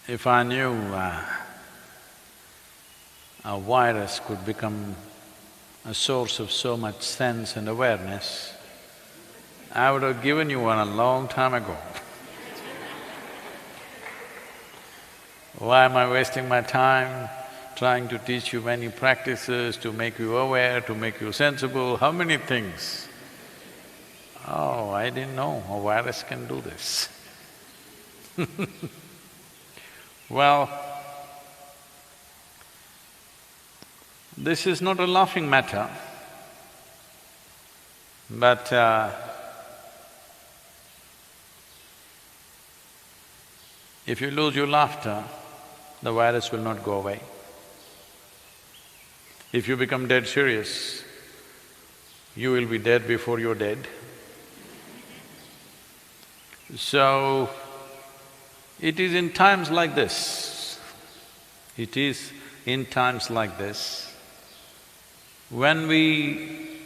If I knew a virus could become a source of so much sense and awareness, I would have given you one a long time ago. Why am I wasting my time trying to teach you many practices, to make you aware, to make you sensible, how many things? Oh, I didn't know a virus can do this. Well, this is not a laughing matter, but if you lose your laughter, the virus will not go away. If you become dead serious, you will be dead before you're dead. So, it is in times like this, when we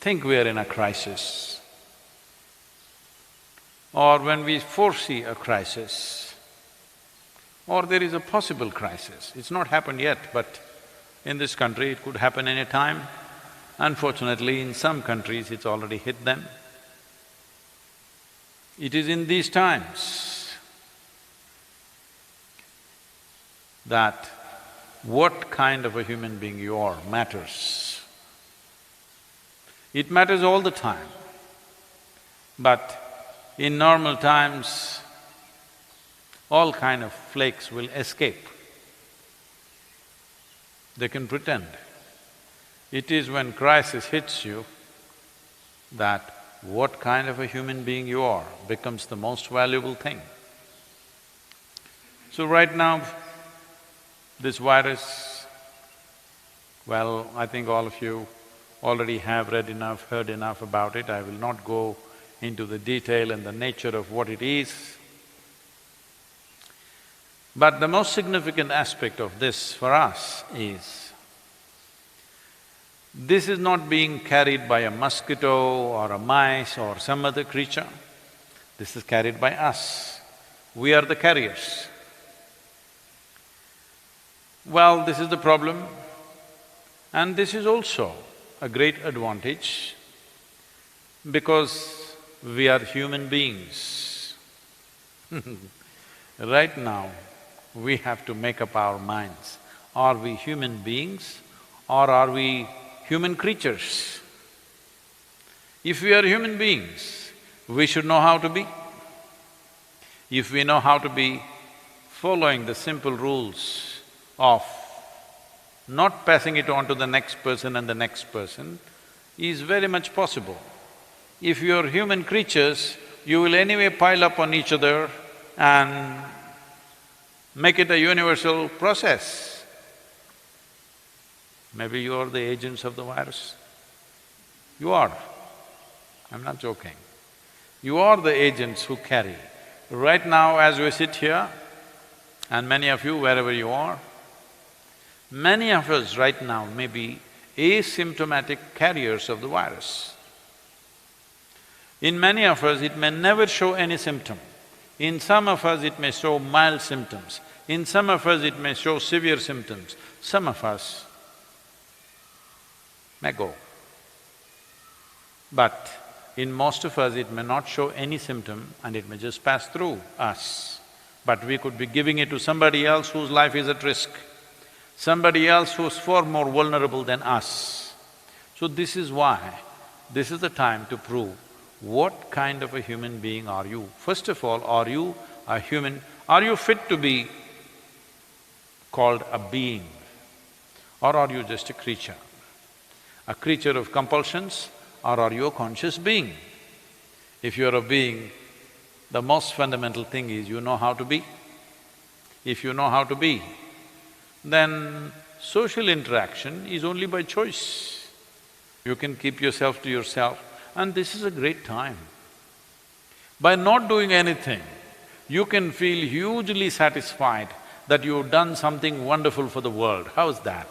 think we are in a crisis, or when we foresee a crisis, or there is a possible crisis. It's not happened yet, but in this country it could happen any time. Unfortunately, in some countries it's already hit them. It is in these times that what kind of a human being you are matters. It matters all the time, but in normal times, all kind of flakes will escape. They can pretend. It is when crisis hits you that what kind of a human being you are becomes the most valuable thing. So right now, this virus, well, I think all of you already have read enough, heard enough about it. I will not go into the detail and the nature of what it is. But the most significant aspect of this for us is, this is not being carried by a mosquito or a mice or some other creature. This is carried by us. We are the carriers. Well, this is the problem, and this is also a great advantage because we are human beings. Right now, we have to make up our minds. Are we human beings or are we human creatures? If we are human beings, we should know how to be. If we know how to be, following the simple rules of not passing it on to the next person and the next person is very much possible. If you're human creatures, you will anyway pile up on each other and make it a universal process. Maybe you are the agents of the virus. You are. I'm not joking. You are the agents who carry. Right now as we sit here, and many of you wherever you are, many of us right now may be asymptomatic carriers of the virus. In many of us, it may never show any symptom. In some of us, it may show mild symptoms. In some of us, it may show severe symptoms. Some of us may go. But in most of us, it may not show any symptom and it may just pass through us. But we could be giving it to somebody else whose life is at risk, somebody else who's far more vulnerable than us. So this is why, this is the time to prove what kind of a human being are you. First of all, are you a human… are you fit to be called a being, or are you just a creature? A creature of compulsions, or are you a conscious being? If you're a being, the most fundamental thing is you know how to be. If you know how to be, then social interaction is only by choice. You can keep yourself to yourself, and this is a great time. By not doing anything, you can feel hugely satisfied that you've done something wonderful for the world. How's that?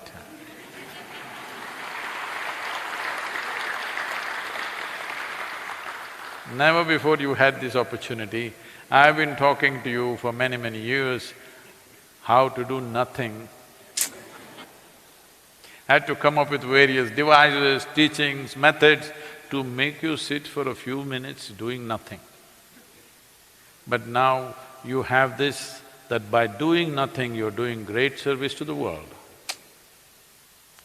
Never before you had this opportunity. I've been talking to you for many, many years. how to do nothing. Had to come up with various devices, teachings, methods to make you sit for a few minutes doing nothing. But now you have this, that by doing nothing you're doing great service to the world.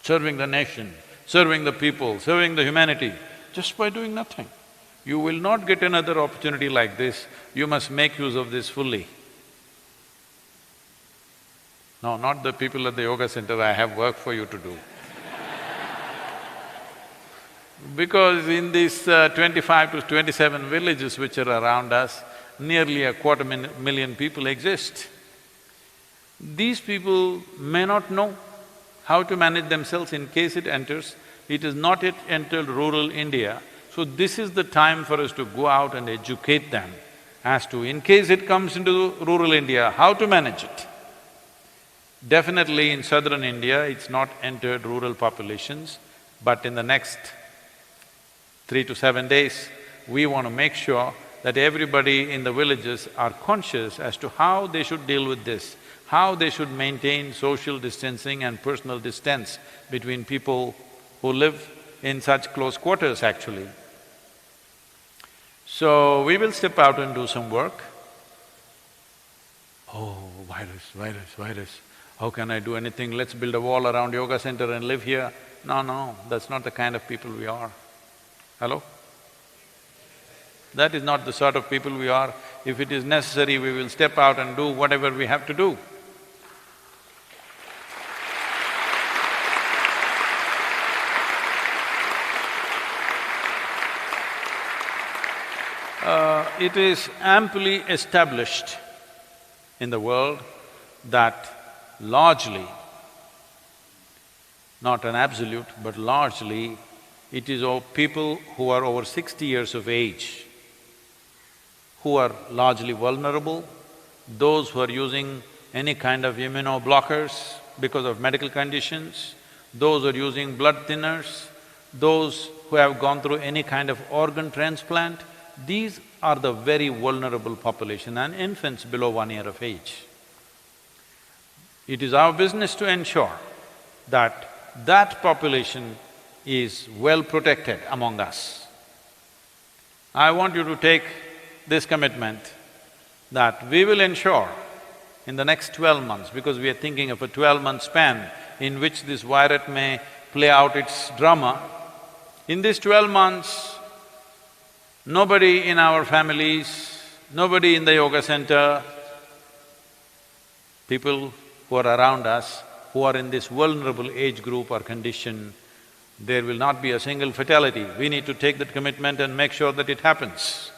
Serving the nation, serving the people, serving the humanity, just by doing nothing. You will not get another opportunity like this, you must make use of this fully. No, not the people at the yoga center, I have work for you to do. Because in these 25 to 27 villages which are around us, nearly a quarter million people exist. These people may not know how to manage themselves in case it enters. It has not yet entered rural India, so this is the time for us to go out and educate them as to, in case it comes into rural India, how to manage it. Definitely in southern India, it's not entered rural populations, but in the next 3 to 7 days, we want to make sure that everybody in the villages are conscious as to how they should deal with this, how they should maintain social distancing and personal distance between people who live in such close quarters actually. So, we will step out and do some work. Oh, virus. How can I do anything? Let's build a wall around yoga center and live here. No, that's not the kind of people we are. Hello? That is not the sort of people we are. If it is necessary, we will step out and do whatever we have to do. It is amply established in the world that largely, not an absolute, but largely, it is of people who are over 60 years of age who are largely vulnerable, those who are using any kind of immunoblockers because of medical conditions, those who are using blood thinners, those who have gone through any kind of organ transplant, these are the very vulnerable population, and infants below 1 year of age. It is our business to ensure that that population is well protected among us. I want you to take this commitment that we will ensure in the next 12 months, because we are thinking of a 12-month span in which this virus may play out its drama. In these 12 months, nobody in our families, nobody in the yoga center, people who are around us, who are in this vulnerable age group or condition, there will not be a single fatality. We need to take that commitment and make sure that it happens.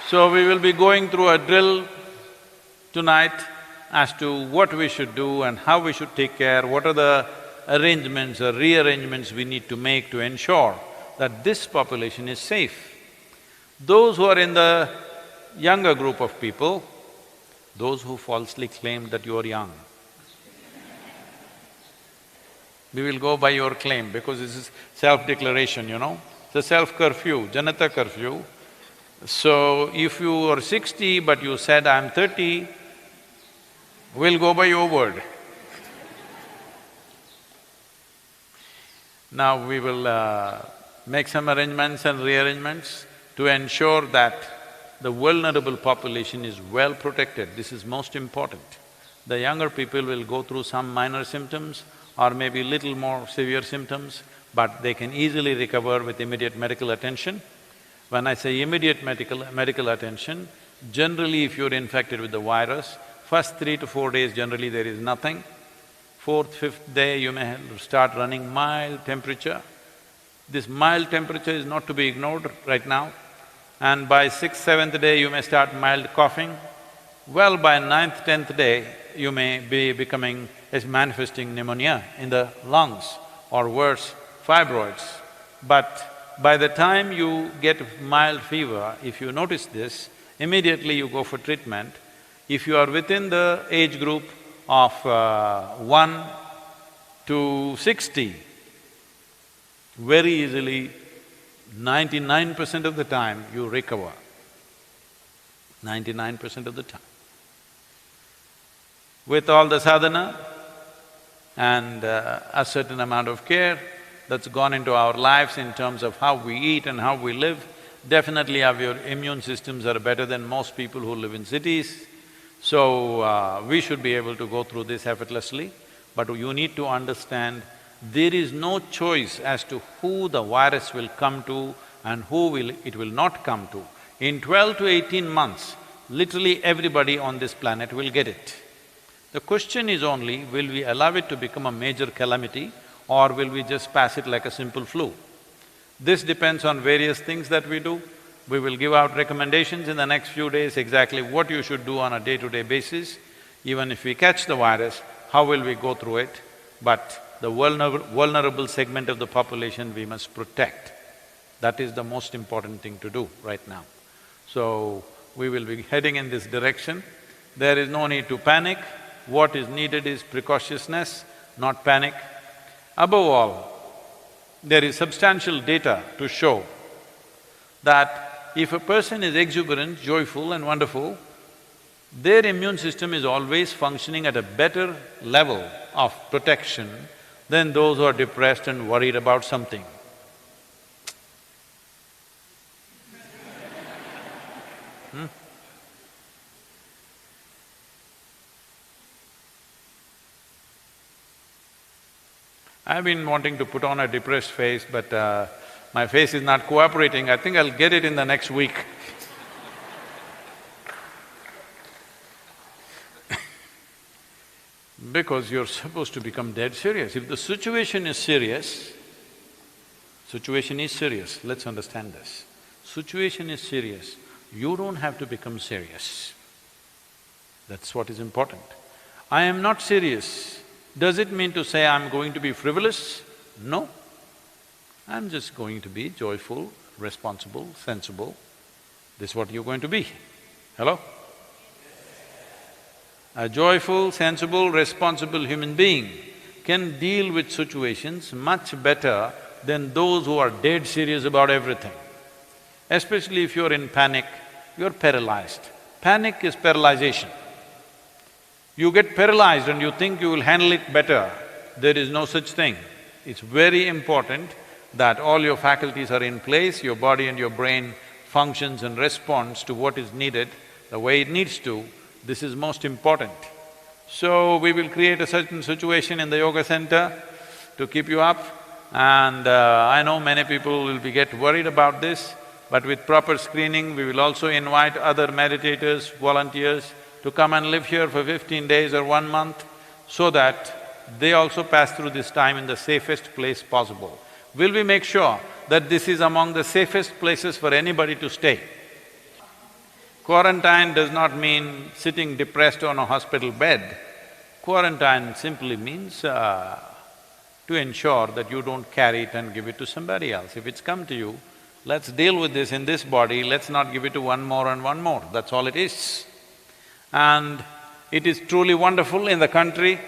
So we will be going through a drill tonight as to what we should do and how we should take care, what are the arrangements or rearrangements we need to make to ensure that this population is safe. Those who are in the younger group of people, those who falsely claim that you are young, we will go by your claim because this is self-declaration, you know. It's a self-curfew, Janata curfew. So, if you are 60 but you said, I'm 30, we'll go by your word. Now we will make some arrangements and rearrangements to ensure that the vulnerable population is well protected. This is most important. The younger people will go through some minor symptoms or maybe little more severe symptoms, but they can easily recover with immediate medical attention. When I say immediate medical attention, generally if you're infected with the virus, first 3 to 4 days generally there is nothing. 4th, 5th day you may start running mild temperature. This mild temperature is not to be ignored right now. And by 6th, 7th day you may start mild coughing. Well, by 9th, 10th day you may be manifesting pneumonia in the lungs or worse, fibroids. But by the time you get mild fever, if you notice this, immediately you go for treatment. If you are within the age group of 1 to 60, very easily 99% of the time you recover. 99% of the time. With all the sadhana and a certain amount of care that's gone into our lives in terms of how we eat and how we live, definitely our immune systems are better than most people who live in cities. So, we should be able to go through this effortlessly, but you need to understand there is no choice as to who the virus will come to and it will not come to. In 12 to 18 months, literally everybody on this planet will get it. The question is only, will we allow it to become a major calamity or will we just pass it like a simple flu? This depends on various things that we do. We will give out recommendations in the next few days exactly what you should do on a day-to-day basis. Even if we catch the virus, how will we go through it? But the vulnerable segment of the population we must protect. That is the most important thing to do right now. So, we will be heading in this direction. There is no need to panic. What is needed is precautiousness, not panic. Above all, there is substantial data to show that if a person is exuberant, joyful and wonderful, their immune system is always functioning at a better level of protection than those who are depressed and worried about something. I've been wanting to put on a depressed face, but my face is not cooperating. I think I'll get it in the next week. Because you're supposed to become dead serious. If the situation is serious, let's understand this. Situation is serious, you don't have to become serious. That's what is important. I am not serious. Does it mean to say I'm going to be frivolous? No. I'm just going to be joyful, responsible, sensible. This is what you're going to be. Hello? A joyful, sensible, responsible human being can deal with situations much better than those who are dead serious about everything. Especially if you're in panic, you're paralyzed. Panic is paralyzation. You get paralyzed and you think you will handle it better. There is no such thing. It's very important that all your faculties are in place, your body and your brain functions and responds to what is needed the way it needs to. This is most important. So, we will create a certain situation in the yoga center to keep you up, and I know many people will get worried about this, but with proper screening, we will also invite other meditators, volunteers to come and live here for 15 days or 1 month so that they also pass through this time in the safest place possible. Will we make sure that this is among the safest places for anybody to stay? Quarantine does not mean sitting depressed on a hospital bed. Quarantine simply means to ensure that you don't carry it and give it to somebody else. If it's come to you, let's deal with this in this body, let's not give it to one more and one more, that's all it is. And it is truly wonderful in the country.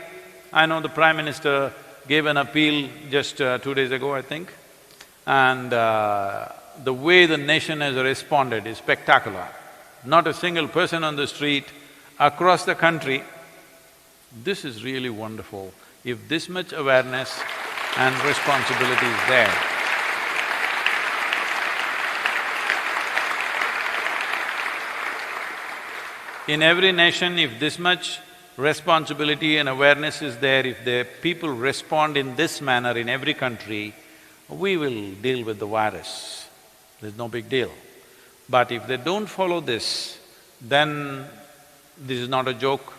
I know the Prime Minister gave an appeal just 2 days ago, I think, and the way the nation has responded is spectacular. Not a single person on the street, across the country. This is really wonderful. If this much awareness and responsibility is there, in every nation, if this much responsibility and awareness is there, if the people respond in this manner in every country, we will deal with the virus. There's no big deal. But if they don't follow this, then this is not a joke.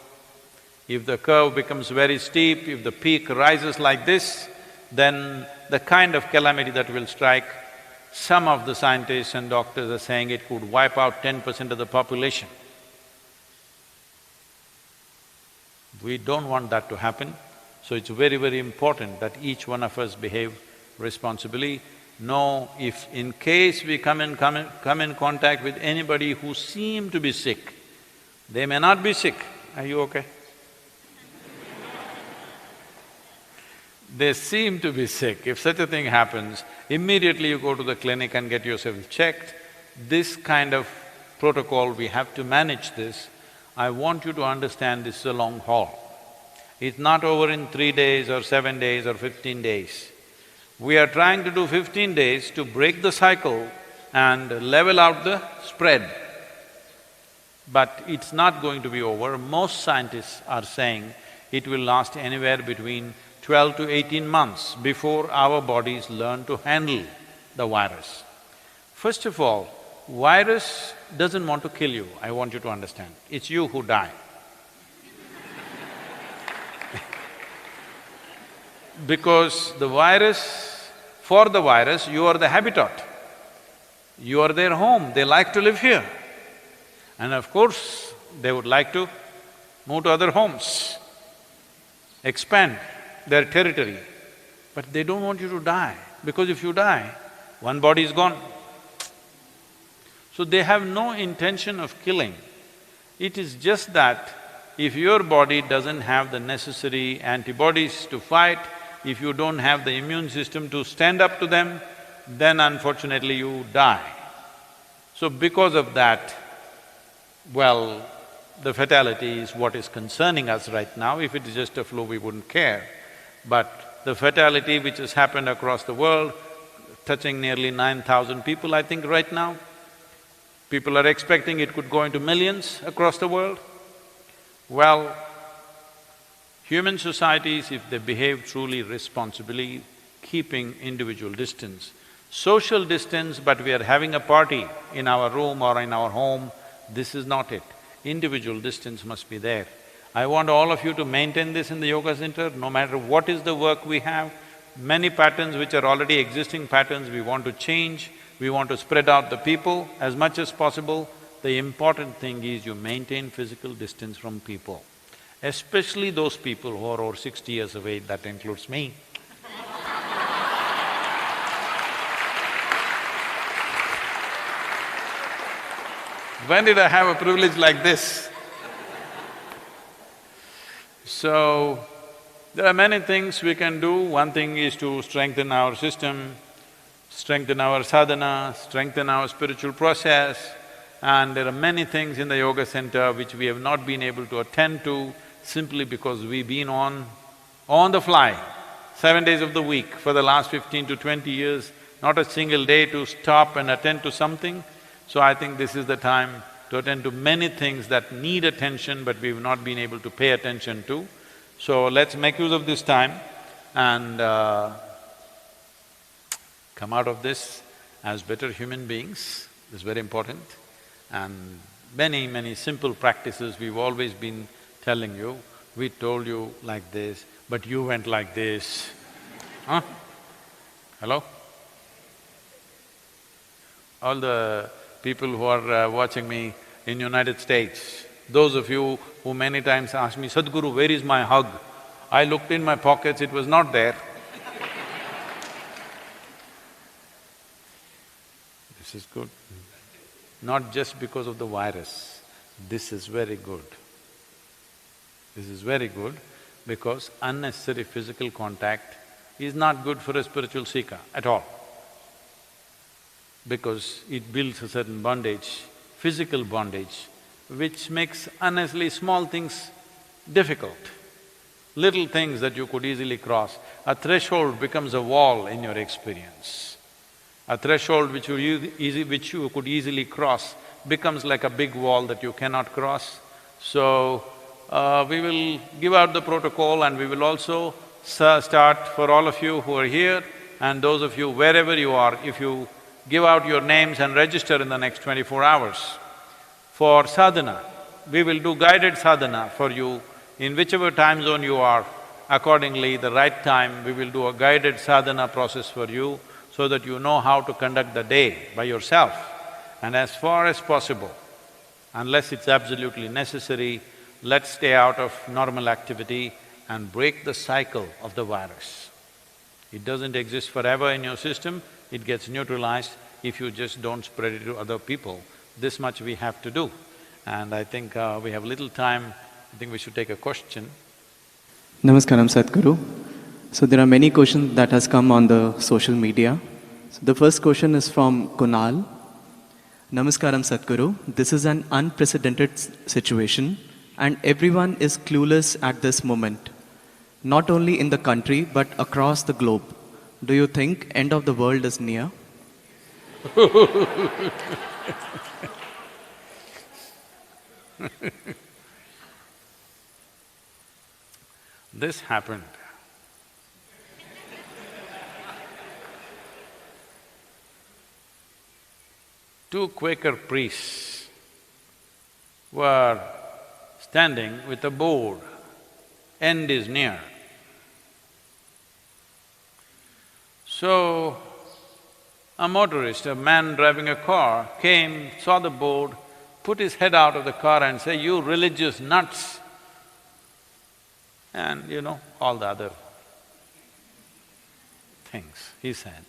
If the curve becomes very steep, if the peak rises like this, then the kind of calamity that will strike, some of the scientists and doctors are saying it could wipe out 10% of the population. We don't want that to happen, so it's very, very important that each one of us behave responsibly. Know if in case we come in contact with anybody who seem to be sick, they may not be sick. Are you okay? They seem to be sick. If such a thing happens, immediately you go to the clinic and get yourself checked. This kind of protocol, we have to manage this. I want you to understand this is a long haul. It's not over in 3 days or 7 days or 15 days. We are trying to do 15 days to break the cycle and level out the spread. But it's not going to be over. Most scientists are saying it will last anywhere between 12 to 18 months before our bodies learn to handle the virus. First of all, virus doesn't want to kill you, I want you to understand. It's you who die. Because for the virus, you are the habitat. You are their home, they like to live here. And of course, they would like to move to other homes, expand their territory. But they don't want you to die, because if you die, one body is gone. So they have no intention of killing. It is just that if your body doesn't have the necessary antibodies to fight, if you don't have the immune system to stand up to them, then unfortunately you die. So because of that, well, the fatality is what is concerning us right now. If it is just a flu, we wouldn't care. But the fatality which has happened across the world, touching nearly 9,000 people, I think right now, people are expecting it could go into millions across the world. Well, human societies, if they behave truly responsibly, keeping individual distance, social distance, but we are having a party in our room or in our home, this is not it. Individual distance must be there. I want all of you to maintain this in the yoga center, no matter what is the work we have. Many patterns which are already existing patterns, we want to change, we want to spread out the people as much as possible. The important thing is you maintain physical distance from people, especially those people who are over 60 years of age, that includes me. When did I have a privilege like this? So, there are many things we can do. One thing is to strengthen our system, strengthen our sadhana, strengthen our spiritual process, and there are many things in the yoga center which we have not been able to attend to simply because we've been on the fly, 7 days of the week for the last 15 to 20 years, not a single day to stop and attend to something. So I think this is the time to attend to many things that need attention but we've not been able to pay attention to. So let's make use of this time and come out of this as better human beings, this is very important. And many simple practices we've always been telling you. We told you like this, but you went like this. Huh? Hello? All the people who are watching me in United States, those of you who many times ask me, Sadhguru, where is my hug? I looked in my pockets, it was not there. This is good. Not just because of the virus, this is very good. This is very good because unnecessary physical contact is not good for a spiritual seeker at all. Because it builds a certain bondage, physical bondage, which makes unnecessarily small things difficult. Little things that you could easily cross, a threshold becomes a wall in your experience. A threshold which you could easily cross becomes like a big wall that you cannot cross. So, we will give out the protocol and we will also start for all of you who are here and those of you wherever you are, if you give out your names and register in the next 24 hours. For sadhana, we will do guided sadhana for you in whichever time zone you are. Accordingly, the right time, we will do a guided sadhana process for you so that you know how to conduct the day by yourself. And as far as possible, unless it's absolutely necessary, let's stay out of normal activity and break the cycle of the virus. It doesn't exist forever in your system, it gets neutralized if you just don't spread it to other people. This much we have to do. And I think we have little time, I think we should take a question. Namaskaram, Sadhguru. So there are many questions that has come on the social media. So the first question is from Kunal. Namaskaram Sadhguru. This is an unprecedented situation and everyone is clueless at this moment. Not only in the country but across the globe. Do you think end of the world is near? This happened. Two Quaker priests were standing with a board, "End is near." So, a motorist, a man driving a car, came, saw the board, put his head out of the car and said, "You religious nuts!" And all the other things he said.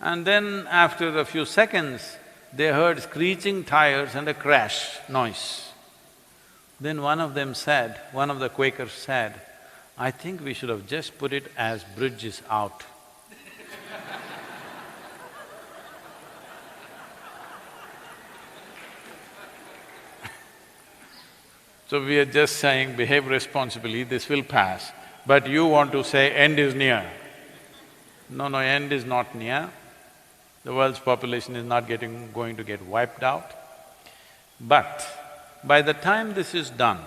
And then after a few seconds, they heard screeching tires and a crash noise. Then one of the Quakers said, "I think we should have just put it as bridge is out." So we are just saying, behave responsibly, this will pass, but you want to say end is near. No, end is not near. The world's population is not going to get wiped out. But by the time this is done,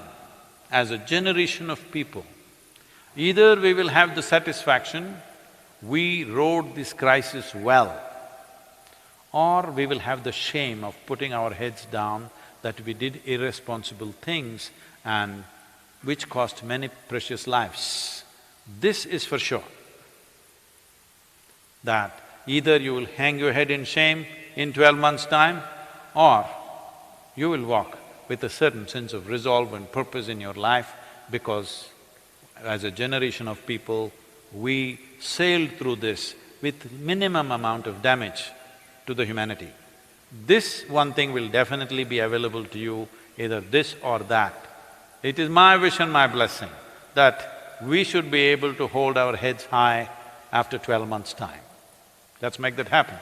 as a generation of people, either we will have the satisfaction, we rode this crisis well, or we will have the shame of putting our heads down that we did irresponsible things and which cost many precious lives. This is for sure, that either you will hang your head in shame in 12 months' time, or you will walk with a certain sense of resolve and purpose in your life, because as a generation of people, we sailed through this with minimum amount of damage to the humanity. This one thing will definitely be available to you, either this or that. It is my wish and my blessing that we should be able to hold our heads high after 12 months' time. Let's make that happen.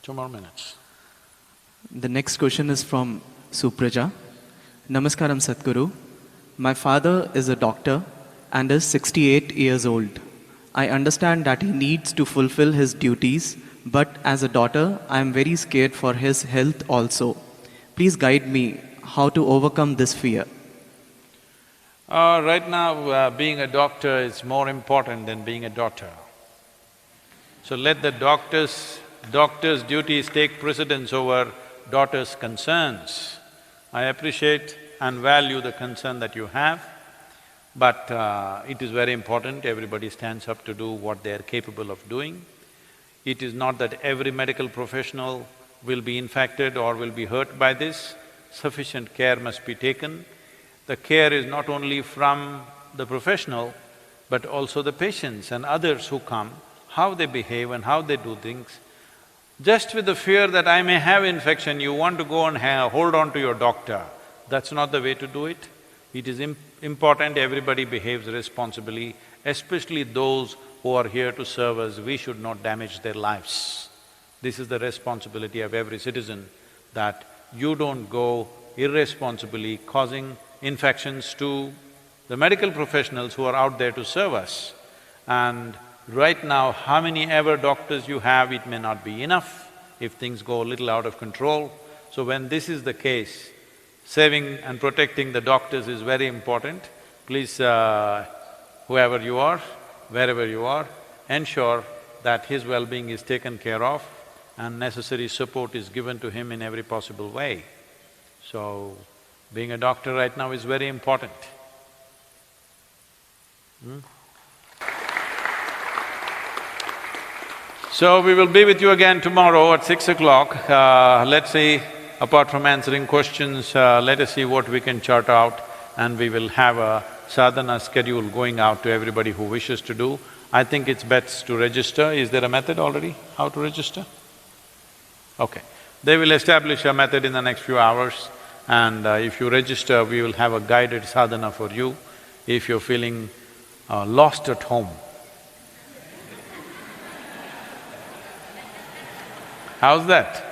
Two more minutes. The next question is from Supraja. Namaskaram Sadhguru. My father is a doctor and is 68 years old. I understand that he needs to fulfill his duties, but as a daughter, I am very scared for his health also. Please guide me how to overcome this fear. Right now, being a doctor is more important than being a daughter. So let the doctor's duties take precedence over daughter's concerns. I appreciate and value the concern that you have, but it is very important everybody stands up to do what they are capable of doing. It is not that every medical professional will be infected or will be hurt by this. Sufficient care must be taken. The care is not only from the professional, but also the patients and others who come, how they behave and how they do things. Just with the fear that I may have infection, you want to go and hold on to your doctor. That's not the way to do it. It is important everybody behaves responsibly, especially those who are here to serve us. We should not damage their lives. This is the responsibility of every citizen, that you don't go irresponsibly causing infections to the medical professionals who are out there to serve us. And right now, how many ever doctors you have, it may not be enough if things go a little out of control. So when this is the case, saving and protecting the doctors is very important. Please, whoever you are, wherever you are, ensure that his well-being is taken care of and necessary support is given to him in every possible way. So, being a doctor right now is very important. So, we will be with you again tomorrow at 6 o'clock. Let's see, apart from answering questions, let us see what we can chart out, and we will have a sadhana schedule going out to everybody who wishes to do. I think it's best to register. Is there a method already, how to register? Okay. They will establish a method in the next few hours, And if you register, we will have a guided sadhana for you if you're feeling lost at home. How's that?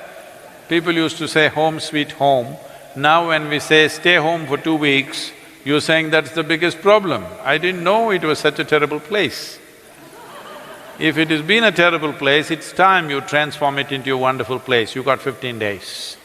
People used to say home sweet home. Now when we say stay home for 2 weeks, you're saying that's the biggest problem. I didn't know it was such a terrible place. If it has been a terrible place, it's time you transform it into a wonderful place. You got 15 days.